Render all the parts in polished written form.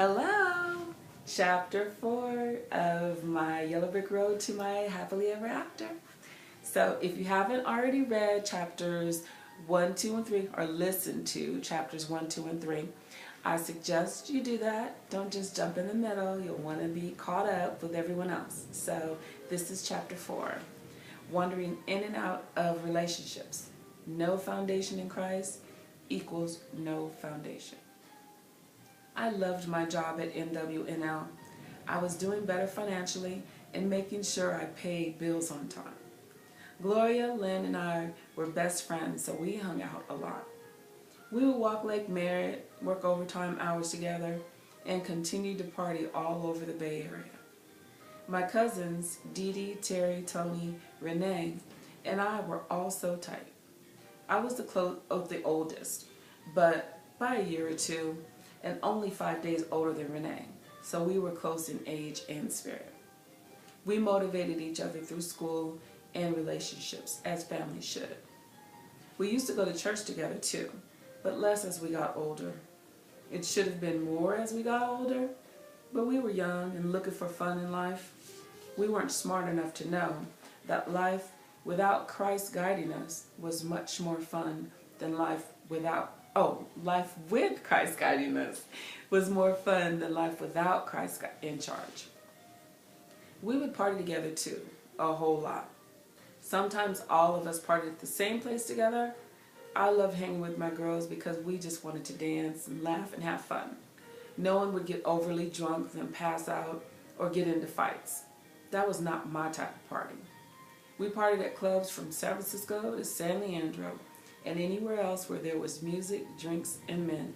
Hello! Chapter 4 of my Yellow Brick Road to my Happily Ever After. So if you haven't already read chapters 1, 2, and 3, or listened to chapters 1, 2, and 3, I suggest you do that. Don't just jump in the middle. You'll want to be caught up with everyone else. So this is chapter 4. Wandering in and out of relationships. No foundation in Christ equals no foundation. I loved my job at NWNL. I was doing better financially and making sure I paid bills on time. Gloria, Lynn, and I were best friends, so we hung out a lot. We would walk Lake Merritt, work overtime hours together, and continue to party all over the Bay Area. My cousins, Dee Dee, Terry, Tony, Renee, and I were all so tight. I was the oldest, but by a year or two, and only 5 days older than Renee, so we were close in age and spirit. We motivated each other through school and relationships, as families should. We used to go to church together too, but less as we got older. It should have been more as we got older, but we were young and looking for fun in life. We weren't smart enough to know that life without Christ guiding us was much more fun than life with Christ guiding us was more fun than life without Christ in charge. We would party together too, a whole lot. Sometimes all of us partied at the same place together. I love hanging with my girls because we just wanted to dance and laugh and have fun. No one would get overly drunk, then pass out, or get into fights. That was not my type of party. We partied at clubs from San Francisco to San Leandro, and anywhere else where there was music, drinks, and men.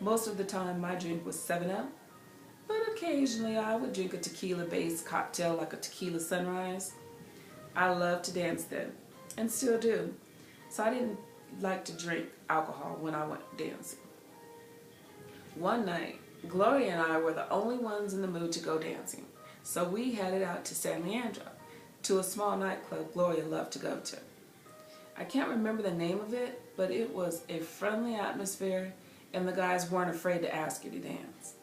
Most of the time my drink was 7-Up, but occasionally I would drink a tequila-based cocktail like a tequila sunrise. I loved to dance then, and still do, so I didn't like to drink alcohol when I went dancing. One night, Gloria and I were the only ones in the mood to go dancing, so we headed out to San Leandro, to a small nightclub Gloria loved to go to. I can't remember the name of it, but it was a friendly atmosphere and the guys weren't afraid to ask you to dance.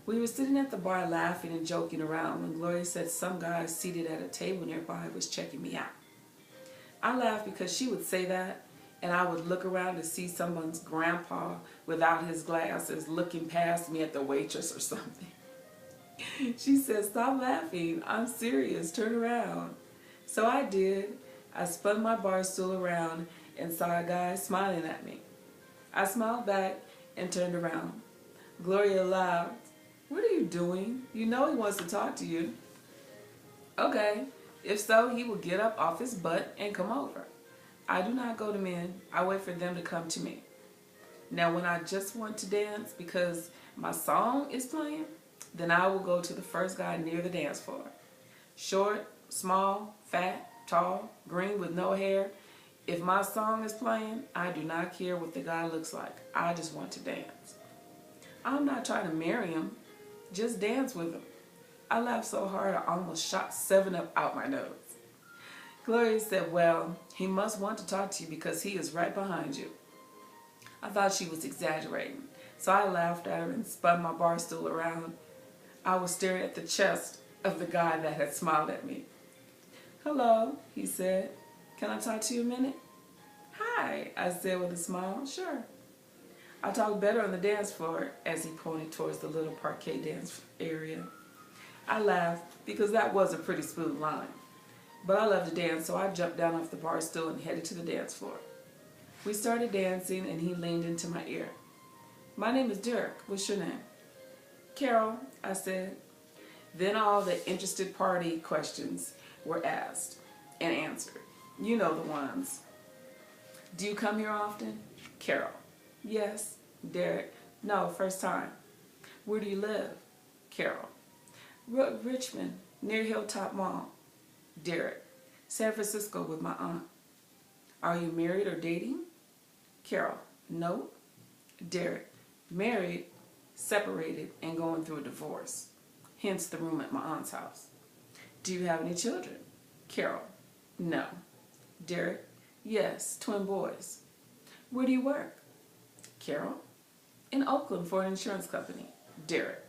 We were sitting at the bar laughing and joking around when Gloria said some guy seated at a table nearby was checking me out. I laughed because she would say that, and I would look around to see someone's grandpa without his glasses looking past me at the waitress or something. She said, "Stop laughing, I'm serious, turn around." So I did. I spun my bar stool around and saw a guy smiling at me. I smiled back and turned around. Gloria laughed. "What are you doing? You know he wants to talk to you." Okay, if so, he will get up off his butt and come over. I do not go to men. I wait for them to come to me. Now when I just want to dance because my song is playing, then I will go to the first guy near the dance floor. Short, small, fat, tall, green with no hair. If my song is playing, I do not care what the guy looks like. I just want to dance. I'm not trying to marry him. Just dance with him. I laughed so hard I almost shot 7-Up out my nose. Gloria said, "Well, he must want to talk to you because he is right behind you." I thought she was exaggerating, so I laughed at her and spun my bar stool around. I was staring at the chest of the guy that had smiled at me. "Hello," he said. "Can I talk to you a minute?" "Hi," I said with a smile. "Sure." I talked better on the dance floor as he pointed towards the little parquet dance area. I laughed because that was a pretty smooth line. But I love to dance, so I jumped down off the bar stool and headed to the dance floor. We started dancing and he leaned into my ear. "My name is Derek. What's your name?" "Carol," I said. Then all the interested party questions were asked and answered. You know the ones. "Do you come here often?" Carol. "Yes." Derek. "No, first time." "Where do you live?" Carol. Richmond, near Hilltop Mall." Derek. "San Francisco with my aunt." "Are you married or dating?" Carol. "No." Derek. "Married, separated, and going through a divorce. Hence the room at my aunt's house." "Do you have any children?" Carol. "No." Derek. "Yes, twin boys." "Where do you work?" Carol. "In Oakland for an insurance company." Derek.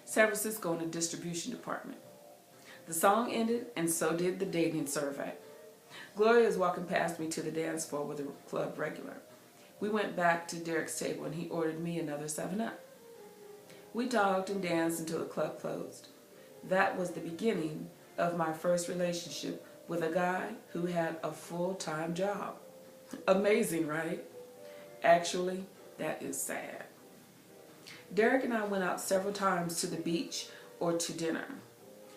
San Francisco in the distribution department. The song ended, and so did the dating survey. Gloria is walking past me to the dance floor with a club regular. We went back to Derek's table, and he ordered me another 7-Up. We talked and danced until the club closed. That was the beginning of my first relationship with a guy who had a full-time job. Amazing, right? Actually, that is sad. Derek and I went out several times to the beach or to dinner.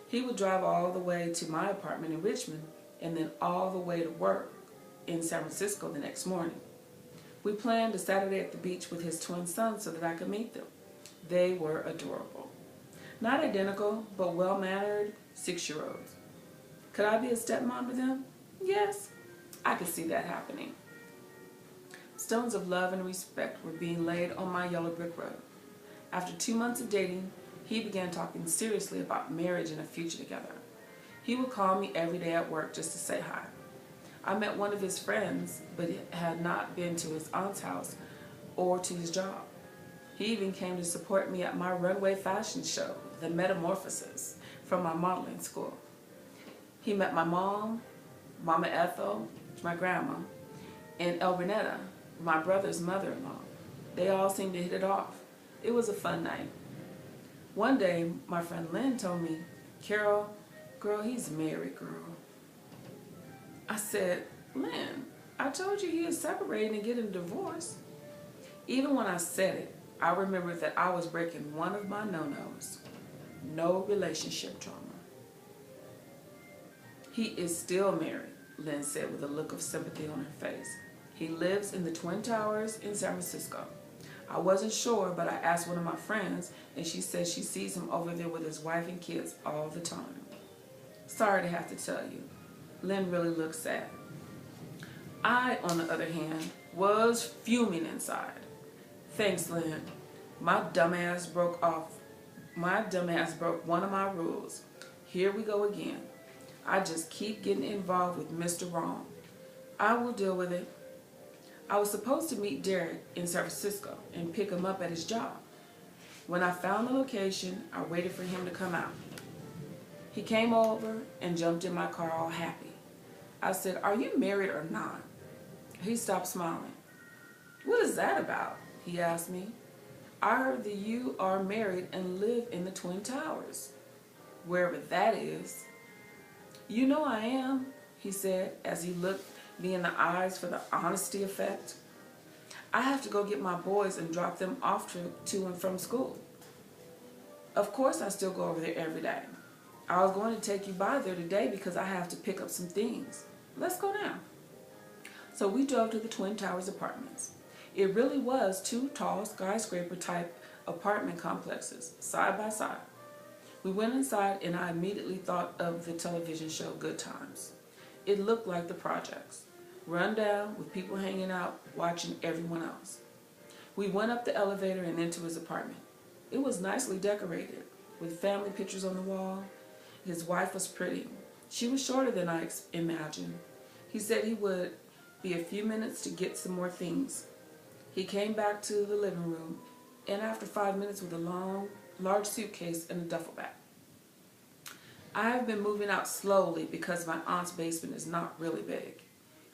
He would drive all the way to my apartment in Richmond and then all the way to work in San Francisco the next morning. We planned a Saturday at the beach with his twin sons so that I could meet them. They were adorable. Not identical, but well-mannered 6-year-olds. Could I be a stepmom to them? Yes, I could see that happening. Stones of love and respect were being laid on my yellow brick road. After 2 months of dating, he began talking seriously about marriage and a future together. He would call me every day at work just to say hi. I met one of his friends, but had not been to his aunt's house or to his job. He even came to support me at my runway fashion show, The Metamorphosis, from my modeling school. He met my mom, Mama Ethel, my grandma, and Elbernetta, my brother's mother-in-law. They all seemed to hit it off. It was a fun night. One day, my friend Lynn told me, "Carol, girl, he's married, girl." I said, "Lynn, I told you he is separating and getting a divorce." Even when I said it, I remembered that I was breaking one of my no-nos. No relationship drama. "He is still married," Lynn said with a look of sympathy on her face. "He lives in the Twin Towers in San Francisco." I wasn't sure, but I asked one of my friends, and she said she sees him over there with his wife and kids all the time. Sorry to have to tell you, Lynn really looked sad. I, on the other hand, was fuming inside. "Thanks, Lynn. My dumbass broke one of my rules. Here we go again. I just keep getting involved with Mr. Wrong. I will deal with it." I was supposed to meet Derek in San Francisco and pick him up at his job. When I found the location, I waited for him to come out. He came over and jumped in my car all happy. I said, "Are you married or not?" He stopped smiling. "What is that about?" he asked me. "I heard that you are married and live in the Twin Towers, wherever that is." "You know I am," he said as he looked me in the eyes for the honesty effect. "I have to go get my boys and drop them off to and from school. Of course I still go over there every day. I was going to take you by there today because I have to pick up some things. Let's go now." So we drove to the Twin Towers apartments. It really was 2 tall skyscraper-type apartment complexes, side by side. We went inside and I immediately thought of the television show Good Times. It looked like the projects, run down with people hanging out, watching everyone else. We went up the elevator and into his apartment. It was nicely decorated, with family pictures on the wall. His wife was pretty. She was shorter than I imagined. He said he would be a few minutes to get some more things. He came back to the living room, and after 5 minutes with a large suitcase and a duffel bag. I have been moving out slowly because my aunt's basement is not really big.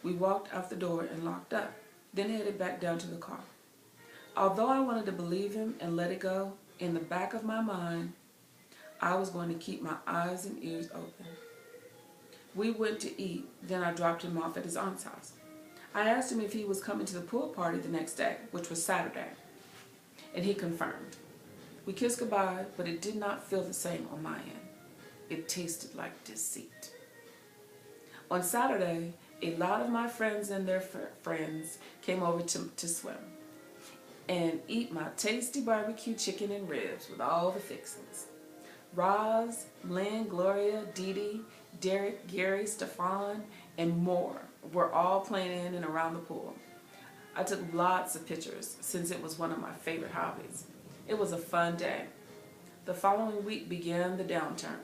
We walked out the door and locked up, then headed back down to the car. Although I wanted to believe him and let it go, in the back of my mind, I was going to keep my eyes and ears open. We went to eat, then I dropped him off at his aunt's house. I asked him if he was coming to the pool party the next day, which was Saturday, and he confirmed. We kissed goodbye, but it did not feel the same on my end. It tasted like deceit. On Saturday, a lot of my friends and their friends came over to swim and eat my tasty barbecue chicken and ribs with all the fixings. Roz, Lynn, Gloria, Dee Dee, Derek, Gary, Stefan, and more were all playing in and around the pool. I took lots of pictures since it was one of my favorite hobbies. It was a fun day. The following week began the downturn.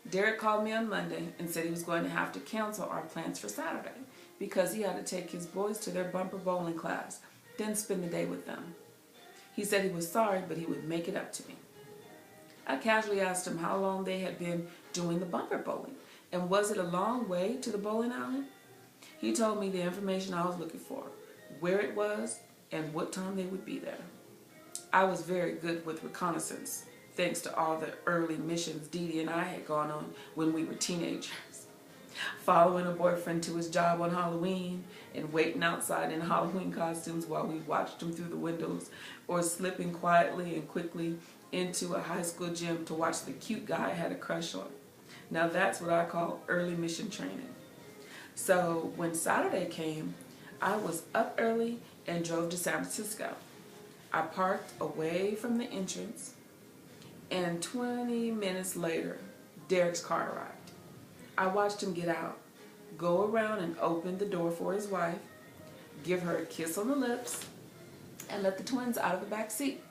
Derek called me on Monday and said he was going to have to cancel our plans for Saturday because he had to take his boys to their bumper bowling class, then spend the day with them. He said he was sorry, but he would make it up to me. I casually asked him how long they had been doing the bumper bowling, and was it a long way to the bowling alley? He told me the information I was looking for, where it was, and what time they would be there. I was very good with reconnaissance, thanks to all the early missions Dee Dee and I had gone on when we were teenagers. Following a boyfriend to his job on Halloween and waiting outside in Halloween costumes while we watched him through the windows, or slipping quietly and quickly into a high school gym to watch the cute guy I had a crush on. Now that's what I call early mission training. So when Saturday came, I was up early and drove to San Francisco. I parked away from the entrance, and 20 minutes later, Derek's car arrived. I watched him get out, go around and open the door for his wife, give her a kiss on the lips, and let the twins out of the back seat.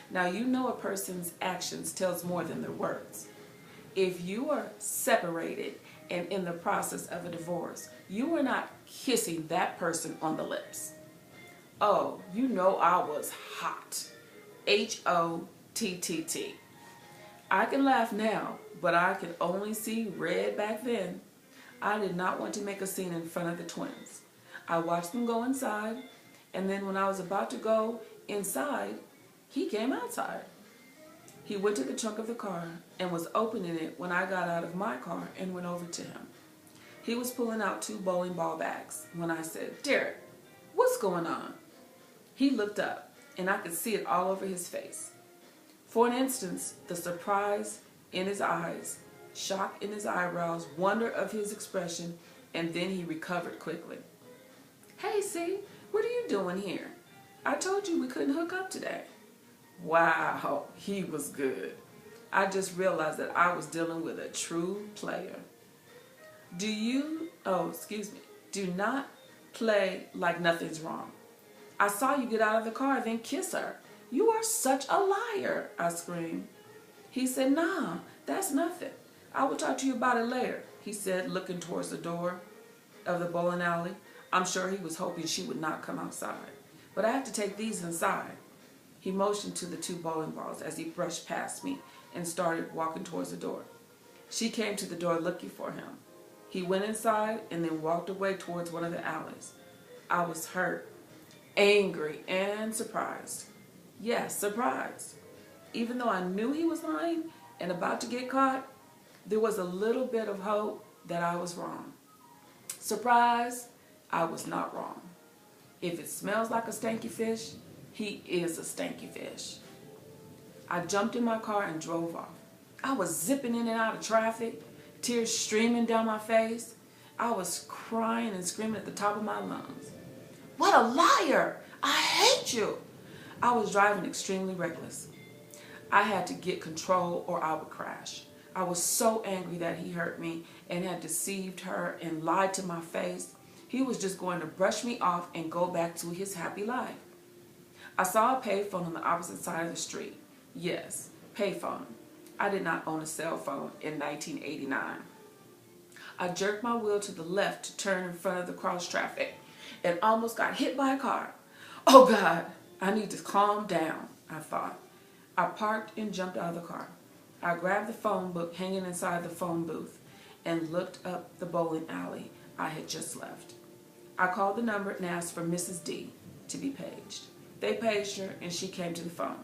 Now you know a person's actions tells more than their words. If you are separated and in the process of a divorce, you are not kissing that person on the lips. Oh, you know I was hot. H-O-T-T-T. I can laugh now, but I could only see red back then. I did not want to make a scene in front of the twins. I watched them go inside, and then when I was about to go inside, he came outside. He went to the trunk of the car and was opening it when I got out of my car and went over to him. He was pulling out 2 bowling ball bags when I said, "Derek, what's going on?" He looked up, and I could see it all over his face. For an instant, the surprise in his eyes, shock in his eyebrows, wonder of his expression, and then he recovered quickly. "Hey, C, what are you doing here? I told you we couldn't hook up today." Wow, he was good. I just realized that I was dealing with a true player. Do not play like nothing's wrong. I saw you get out of the car, then kiss her. You are such a liar, I screamed. He said, "Nah, that's nothing. I will talk to you about it later," he said, looking towards the door of the bowling alley. I'm sure he was hoping she would not come outside. "But I have to take these inside." He motioned to the 2 bowling balls as he brushed past me and started walking towards the door. She came to the door looking for him. He went inside and then walked away towards one of the alleys. I was hurt, angry, and surprised. Yes, surprised. Even though I knew he was lying and about to get caught, there was a little bit of hope that I was wrong. Surprised, I was not wrong. If it smells like a stanky fish, he is a stanky fish. I jumped in my car and drove off. I was zipping in and out of traffic, tears streaming down my face. I was crying and screaming at the top of my lungs. "What a liar! I hate you!" I was driving extremely reckless. I had to get control or I would crash. I was so angry that he hurt me and had deceived her and lied to my face. He was just going to brush me off and go back to his happy life. I saw a payphone on the opposite side of the street. Yes, payphone. I did not own a cell phone in 1989. I jerked my wheel to the left to turn in front of the cross traffic and almost got hit by a car. Oh God, I need to calm down, I thought. I parked and jumped out of the car. I grabbed the phone book hanging inside the phone booth and looked up the bowling alley I had just left. I called the number and asked for Mrs. D to be paged. They paged her and she came to the phone.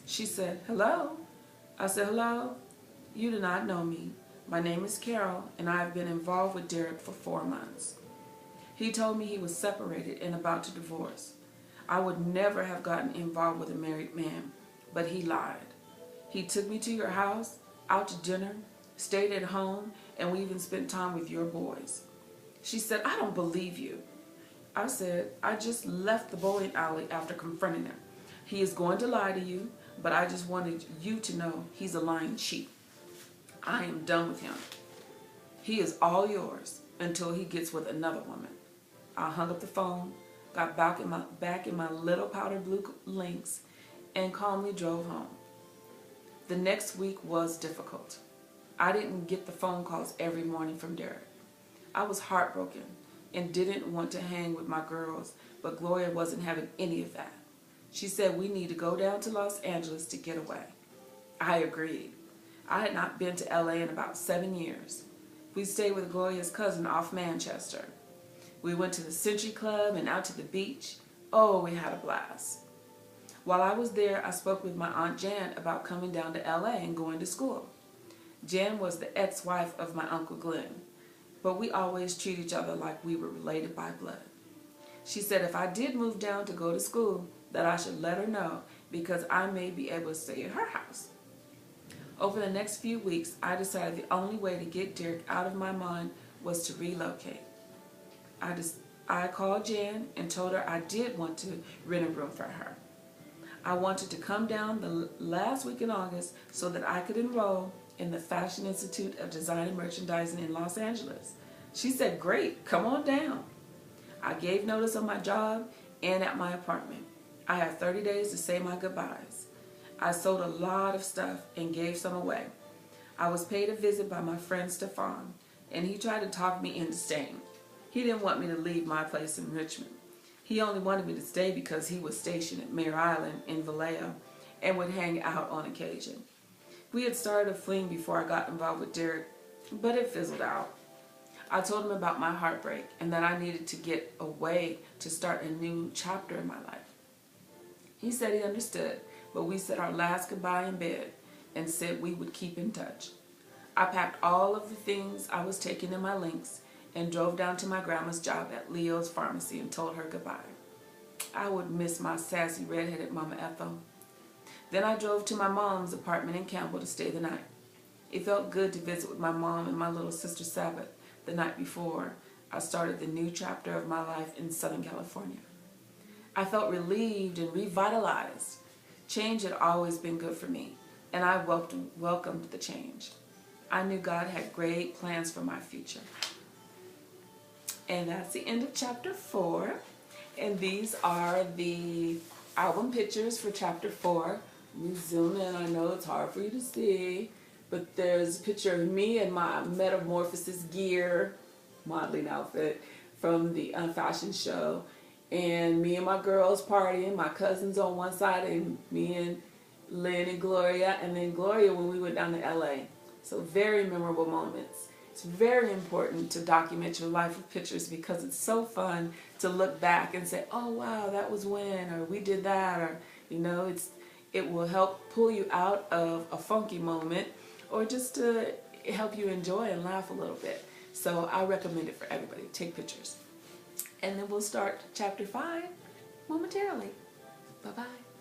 She said, "Hello?" I said, "Hello? You do not know me. My name is Carol and I have been involved with Derek for 4 months. He told me he was separated and about to divorce. I would never have gotten involved with a married man, but he lied. He took me to your house, out to dinner, stayed at home, and we even spent time with your boys." She said, "I don't believe you." I said, "I just left the bowling alley after confronting him. He is going to lie to you, but I just wanted you to know he's a lying cheat. I am done with him. He is all yours until he gets with another woman." I hung up the phone, got back in my little powder blue Lynx, and calmly drove home. The next week was difficult. I didn't get the phone calls every morning from Derek. I was heartbroken and didn't want to hang with my girls, but Gloria wasn't having any of that. She said we need to go down to Los Angeles to get away. I agreed. I had not been to LA in about 7 years. We stayed with Gloria's cousin off Manchester. We went to the Century Club and out to the beach. Oh, we had a blast. While I was there, I spoke with my Aunt Jan about coming down to LA and going to school. Jan was the ex-wife of my Uncle Glenn, but we always treat each other like we were related by blood. She said if I did move down to go to school, that I should let her know because I may be able to stay at her house. Over the next few weeks, I decided the only way to get Derek out of my mind was to relocate. I called Jan and told her I did want to rent a room for her. I wanted to come down the last week in August so that I could enroll in the Fashion Institute of Design and Merchandising in Los Angeles. She said, great, come on down. I gave notice on my job and at my apartment. I had 30 days to say my goodbyes. I sold a lot of stuff and gave some away. I was paid a visit by my friend Stefan, and he tried to talk me into staying. He didn't want me to leave my place in Richmond. He only wanted me to stay because he was stationed at Mare Island in Vallejo and would hang out on occasion. We had started a fling before I got involved with Derek, but it fizzled out. I told him about my heartbreak and that I needed to get away to start a new chapter in my life. He said he understood, but we said our last goodbye in bed and said we would keep in touch. I packed all of the things I was taking in my links and drove down to my grandma's job at Leo's Pharmacy and told her goodbye. I would miss my sassy redheaded Mama Ethel. Then I drove to my mom's apartment in Campbell to stay the night. It felt good to visit with my mom and my little sister Sabbath the night before I started the new chapter of my life in Southern California. I felt relieved and revitalized. Change had always been good for me, and I welcomed the change. I knew God had great plans for my future. And that's the end of chapter 4. And these are the album pictures for chapter 4. Let me zoom in. I know it's hard for you to see, but there's a picture of me in my Metamorphosis gear, modeling outfit from the fashion show. And me and my girls partying, my cousins on one side, and me and Lynn and Gloria, and then Gloria when we went down to LA. So very memorable moments. It's very important to document your life with pictures because it's so fun to look back and say, oh wow, that was when, or we did that, or you know, it will help pull you out of a funky moment or just to help you enjoy and laugh a little bit. So I recommend it for everybody. Take pictures. And then we'll start chapter 5 momentarily. Bye-bye.